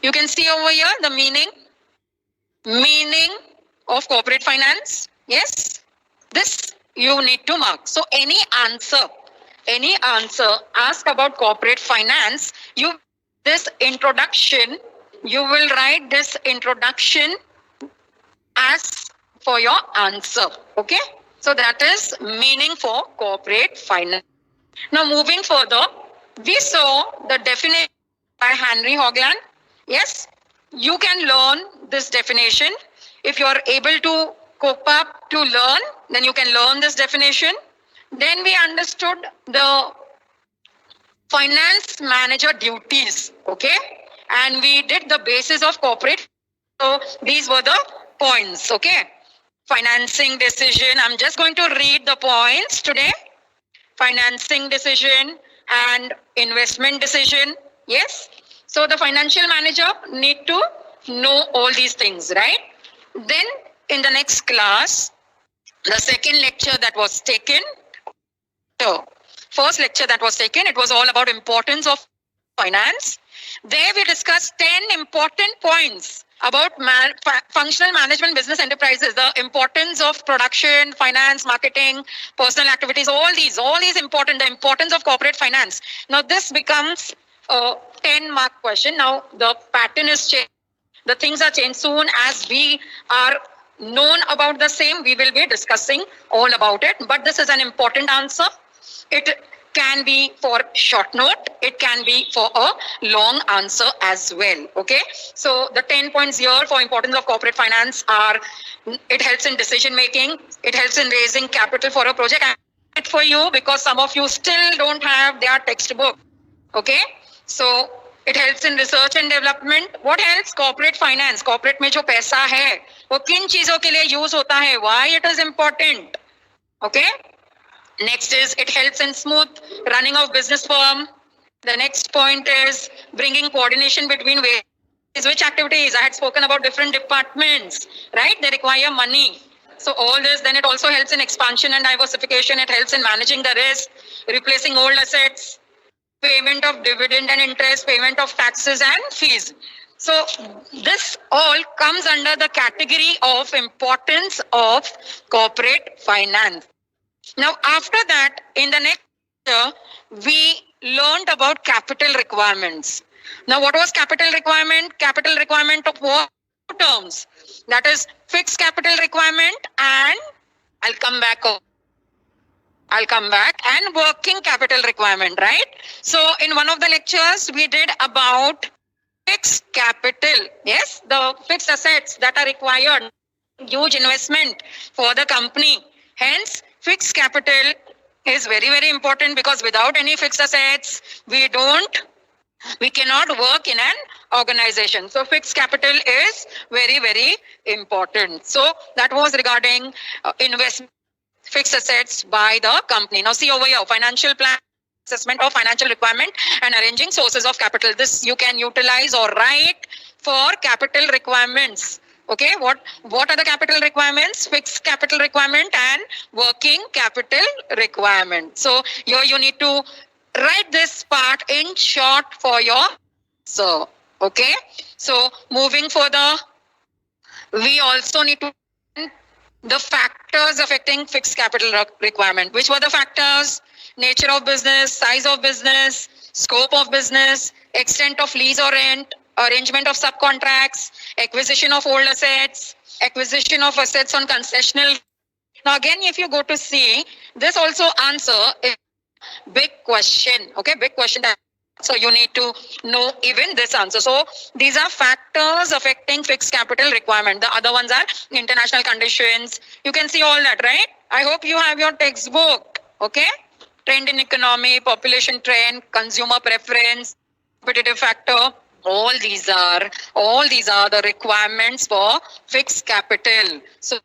You can see over here the meaning of corporate finance. Yes, this you need to mark. So any answer asked about corporate finance, this introduction, you will write this introduction as for your answer. Okay, so that is meaning for corporate finance. Now moving further, we saw the definition by Henry Hogland. Yes, you can learn this definition. If you are able to cope up to learn, then you can learn this definition. Then we understood the finance manager duties, okay? And we did the basis of corporate. So these were the points, okay? Financing decision. I'm just going to read the points today. Financing decision and investment decision. Yes. So the financial manager need to know all these things, right? Then in the next class, the second lecture that was taken, so first lecture that was taken, it was all about importance of finance. There we discussed 10 important points about functional management business enterprises, the importance of production, finance, marketing, personal activities, all these important, the importance of corporate finance. Now this becomes a 10-mark question. Now the pattern is changed. The things are changed. Soon as we are known about the same, we will be discussing all about it. But this is an important answer. It can be for short note, it can be for a long answer as well. Okay, so the 10 points here for importance of corporate finance are: it helps in decision making, it helps in raising capital for a project. And it for you because some of you still don't have their textbook. Okay, so it helps in research and development. What else? Corporate finance. Corporate में जो पैसा है वो किन चीजों के लिए use होता है? Why it is important? Okay. Next is it helps in smooth running of business firm. The next point is bringing coordination between which activities. I had spoken about different departments, right? They require money. So all this, then it also helps in expansion and diversification. It helps in managing the risk, replacing old assets, payment of dividend and interest, payment of taxes and fees. So this all comes under the category of importance of corporate finance. Now, after that, in the next year, we learned about capital requirements. Now, what was capital requirement? Capital requirement of what? Two terms. That is fixed capital requirement and I'll come back and working capital requirement, right? So, in one of the lectures, we did about fixed capital. Yes, the fixed assets that are required, huge investment for the company. Hence, fixed capital is very, very important because without any fixed assets, we cannot work in an organization. So fixed capital is very, very important. So that was regarding investment, fixed assets by the company. Now see over here, financial plan, assessment of financial requirement and arranging sources of capital. This you can utilize or write for capital requirements. Okay, what are the capital requirements? Fixed capital requirement and working capital requirement. So here you need to write this part in short for your answer. Okay, so moving further, we also need to the factors affecting fixed capital requirement. Which were the factors? Nature of business, size of business, scope of business, extent of lease or rent, arrangement of subcontracts, acquisition of old assets, acquisition of assets on concessional. Now again, if you go to see, this also answer a big question. Okay, big question. So you need to know even this answer. So these are factors affecting fixed capital requirement. The other ones are international conditions. You can see all that, right? I hope you have your textbook. Okay, trend in economy, population trend, consumer preference, competitive factor. All these are the requirements for fixed capital. So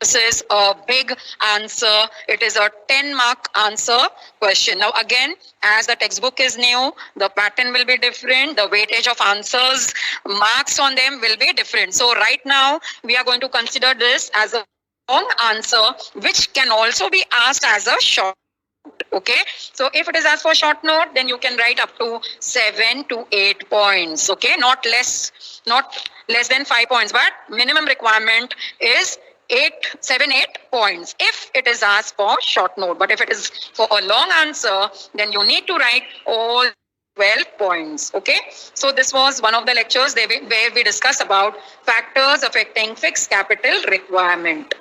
this is a big answer. It is a 10-mark answer question. Now again, as the textbook is new, the pattern will be different. The weightage of answers, marks on them will be different. So right now, we are going to consider this as a long answer, which can also be asked as a short. Okay. So if it is asked for short note, then you can write up to 7 to 8 points. Okay. Not less than 5 points, but minimum requirement is 8 points if it is asked for short note. But if it is for a long answer, then you need to write all 12 points. Okay. So this was one of the lectures where we discussed about factors affecting fixed capital requirement.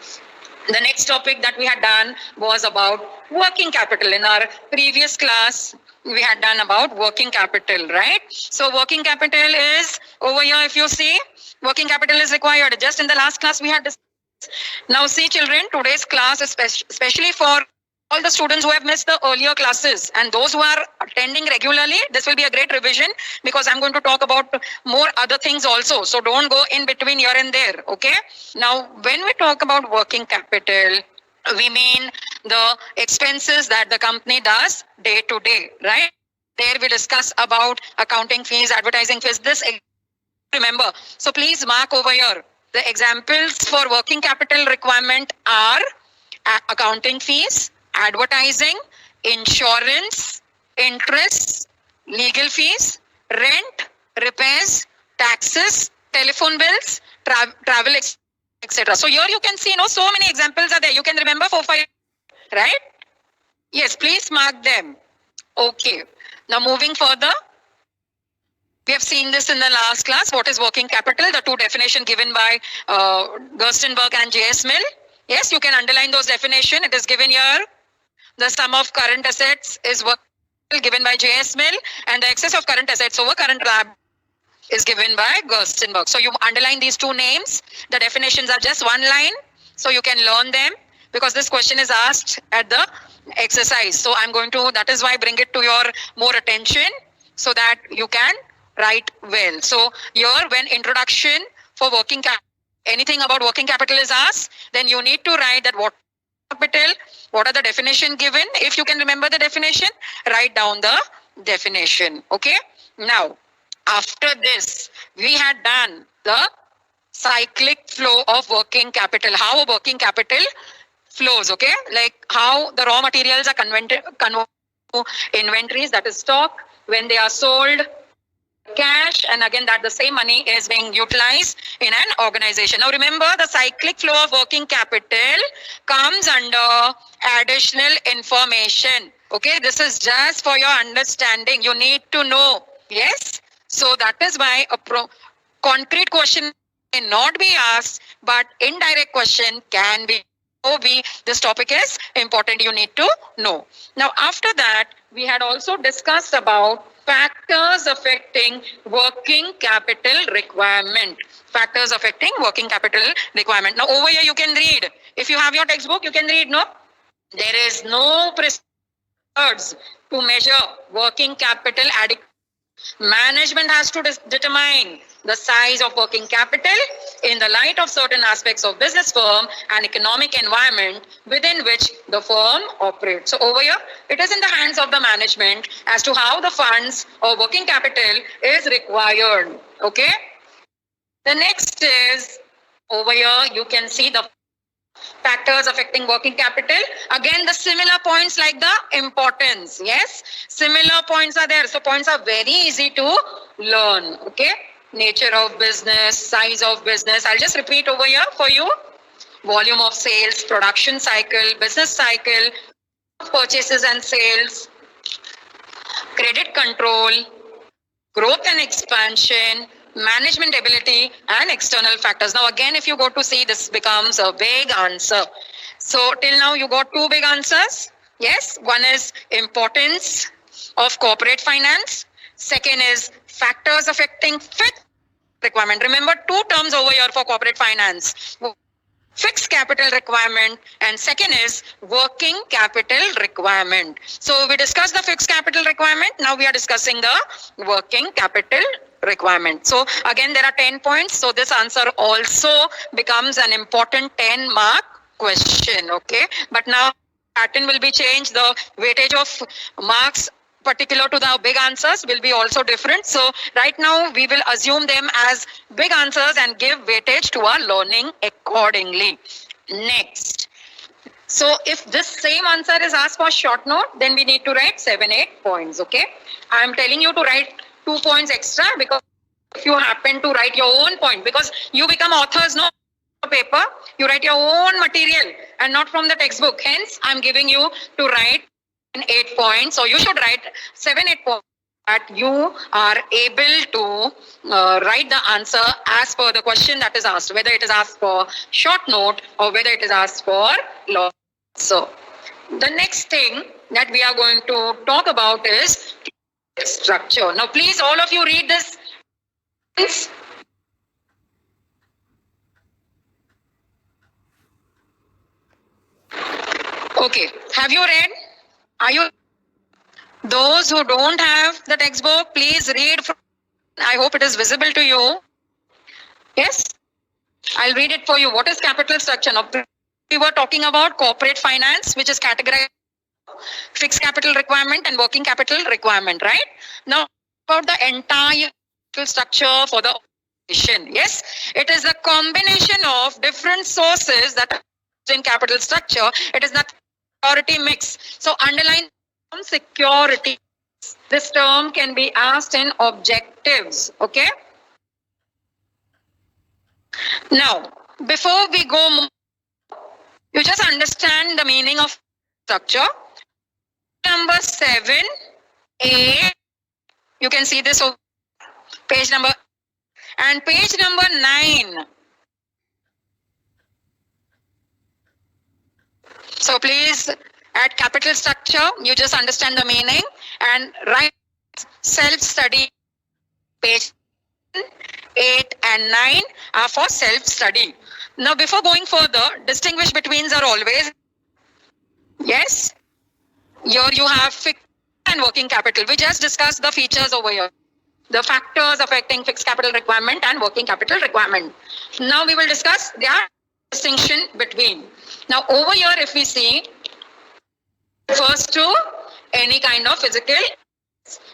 The next topic that we had done was about working capital. In our previous class, we had done about working capital, right? So working capital is over here. If you see, working capital is required. Just in the last class we had discussed. Now see children, today's class is especially for all the students who have missed the earlier classes and those who are attending regularly. This will be a great revision because I'm going to talk about more other things also. So don't go in between here and there. Okay. Now, when we talk about working capital, we mean the expenses that the company does day to day, right? There we discuss about accounting fees, advertising fees. This remember. So please mark over here. The examples for working capital requirement are accounting fees, advertising, insurance, interest, legal fees, rent, repairs, taxes, telephone bills, travel, etc. So here you can see, so many examples are there. You can remember 4, 5, right? Yes, please mark them. Okay. Now moving further. We have seen this in the last class. What is working capital? The two definitions given by Gerstenberg and J.S. Mill. Yes, you can underline those definitions. It is given here. The sum of current assets is working capital given by J.S. Mill, and the excess of current assets over current liability is given by Gerstenberg. So you underline these two names. The definitions are just one line, so you can learn them because this question is asked at the exercise. So I'm going to, that is why I bring it to your more attention so that you can write well. So here when introduction for working capital, anything about working capital is asked, then you need to write that what capital, what are the definition given. If you can remember the definition, write down the definition. Okay. Now, after this, we had done the cyclic flow of working capital. How a working capital flows. Okay. Like how the raw materials are converted to inventories, that is stock, when they are sold, cash, and again that the same money is being utilized in an organization. Now remember, the cyclic flow of working capital comes under additional information. Okay, this is just for your understanding. You need to know. Yes, so that is why a concrete question may not be asked, but indirect question can be. This topic is important. You need to know. Now after that, we had also discussed about factors affecting working capital requirement. Factors affecting working capital requirement. Now over here you can read. If you have your textbook, you can read, no? There is no procedures to measure working capital adequacy. Management has to determine the size of working capital in the light of certain aspects of business firm and economic environment within which the firm operates. So over here, it is in the hands of the management as to how the funds or working capital is required. Okay. The next is over here, you can see the factors affecting working capital. Again, the similar points like the importance. Yes, similar points are there. So points are very easy to learn. Okay. Nature of business, size of business. I'll just repeat over here for you. Volume of sales, production cycle, business cycle, purchases and sales, credit control, growth and expansion, management ability, and external factors. Now again, if you go to see, this becomes a big answer. So till now you got two big answers. Yes, one is importance of corporate finance. Second is factors affecting fixed requirement. Remember two terms over here for corporate finance. Fixed capital requirement, and second is working capital requirement. So we discussed the fixed capital requirement. Now we are discussing the working capital requirement. So again, there are 10 points. So this answer also becomes an important 10-mark question. Okay. But now pattern will be changed. The weightage of marks particular to the big answers will be also different. So right now we will assume them as big answers and give weightage to our learning accordingly. Next. So if this same answer is asked for short note, then we need to write 7, 8 points. Okay. I am telling you to write 2 points extra because if you happen to write your own point, because you become authors, no paper, you write your own material and not from the textbook. Hence, I'm giving you to write 8 points. So you should write 7, 8 points that you are able to write the answer as per the question that is asked, whether it is asked for short note or whether it is asked for long. So the next thing that we are going to talk about is structure. Now please all of you read this. Okay, have you read? Are you? Those who don't have the textbook, please read from. I hope it is visible to you. Yes, I'll read it for you. What is capital structure? Now, we were talking about corporate finance, which is categorized fixed capital requirement and working capital requirement, right? Now, about the entire capital structure for the organization. Yes, it is a combination of different sources that are in capital structure. It is not security mix. So, underline security. This term can be asked in objectives. Okay. Now, before we go, you just understand the meaning of structure. Number 7, 8. You can see this over page number, and page number 9. So please, at capital structure, you just understand the meaning and write self-study. Page 8 and 9 are for self-study. Now, before going further, distinguish betweens are always, yes, here you have fixed and working capital. We just discussed the features over here, the factors affecting fixed capital requirement and working capital requirement. Now we will discuss their distinction between. Now over here, if we see, refers to any kind of physical,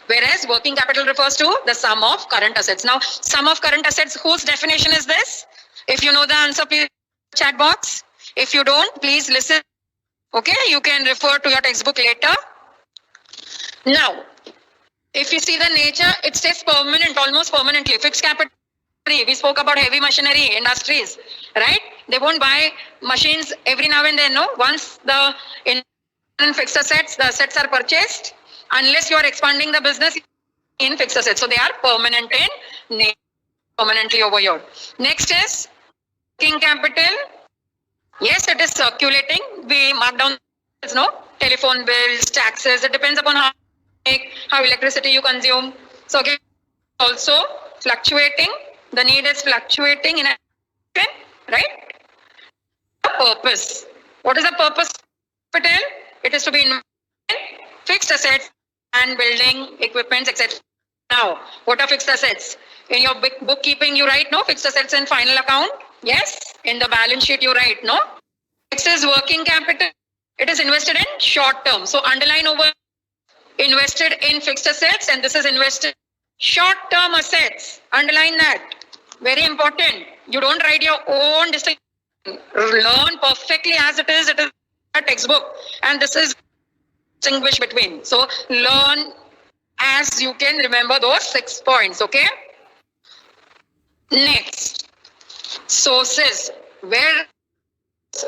whereas working capital refers to the sum of current assets. Now, sum of current assets, whose definition is this? If you know the answer, please chat box. If you don't, please listen. Okay, you can refer to your textbook later. Now, if you see the nature, it stays permanent, almost permanently. Fixed capital, we spoke about heavy machinery industries, right? They won't buy machines every now and then, no? Once the in fixed assets, the assets are purchased, unless you are expanding the business in fixed assets. So they are permanent in nature, permanently over here. Next is working capital. Yes, it is circulating. We mark down, no, telephone bills, taxes. It depends upon how electricity you consume. So again, also fluctuating. The need is fluctuating in a right. Purpose. What is the purpose of capital? It is to be in fixed assets and building equipment, etc. Now, what are fixed assets? In your bookkeeping, you write no fixed assets in final account. Yes, in the balance sheet you write no. Next is working capital. It is invested in short term. So underline over invested in fixed assets, and this is invested short term assets. Underline that. Very important. You don't write your own distinction. Learn perfectly as it is. It is a textbook, and this is distinguish between. So learn as you can remember those 6 points. Okay. Next, sources. Where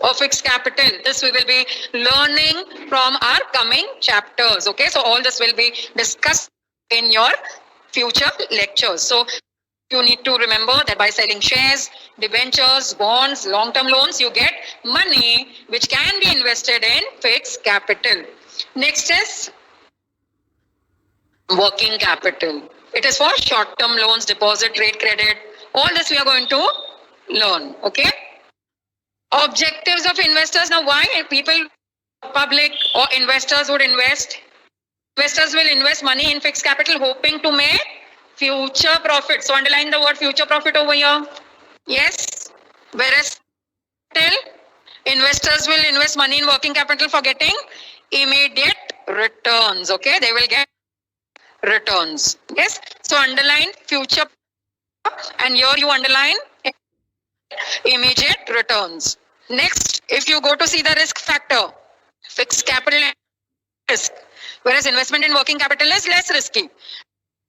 of fixed capital, this we will be learning from our coming chapters. Okay, so all this will be discussed in your future lectures. So you need to remember that by selling shares, debentures, bonds, long-term loans, you get money which can be invested in fixed capital. Next is working capital. It is for short-term loans, deposit, trade credit. All this we are going to learn. Okay. Objectives of investors. Now, why people, public or investors would invest? Investors will invest money in fixed capital hoping to make future profit. So, underline the word future profit over here. Yes. Whereas investors will invest money in working capital for getting immediate returns. Okay. They will get returns. Yes. So, underline future, and here you underline immediate returns. Next, if you go to see the risk factor, fixed capital and risk, whereas investment in working capital is less risky.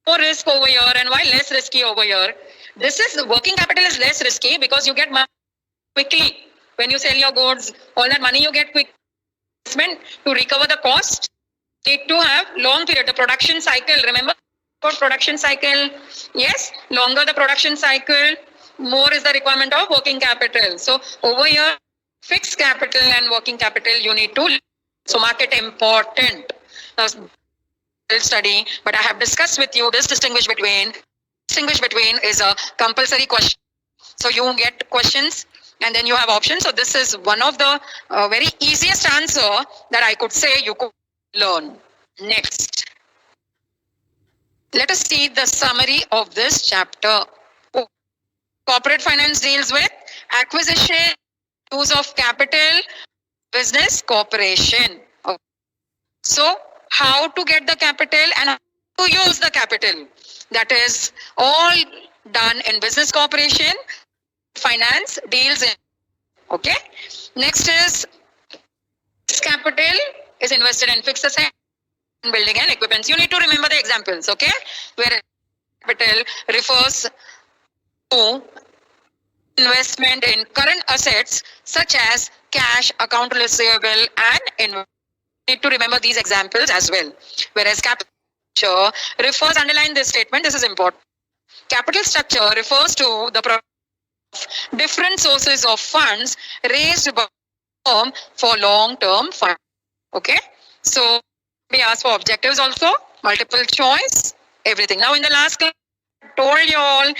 More risk over here, and why less risky over here? This is working capital is less risky because you get money quickly when you sell your goods. All that money you get quick. Investment to recover the cost need to have long period. The production cycle, remember for production cycle? Yes, longer the production cycle, more is the requirement of working capital. So over here, fixed capital and working capital you need to. So market important. Now, study, but I have discussed with you this distinguish between is a compulsory question. So you get questions and then you have options. So this is one of the very easiest answer that I could say you could learn. Next, let us see the summary of this chapter. Corporate finance deals with acquisition, use of capital, business, corporation. Okay. So how to get the capital and how to use the capital. That is all done in business corporation, finance deals in. Okay. Next is capital is invested in fixed asset, building and equipment. You need to remember the examples. Okay. Where capital refers to investment in current assets such as cash, account receivable, and investment. Need to remember these examples as well. Whereas capital structure refers, underline this statement, this is important. Capital structure refers to the different sources of funds raised by firm for long-term funds. Okay, so we ask for objectives also, multiple choice, everything. Now in the last class, I told you all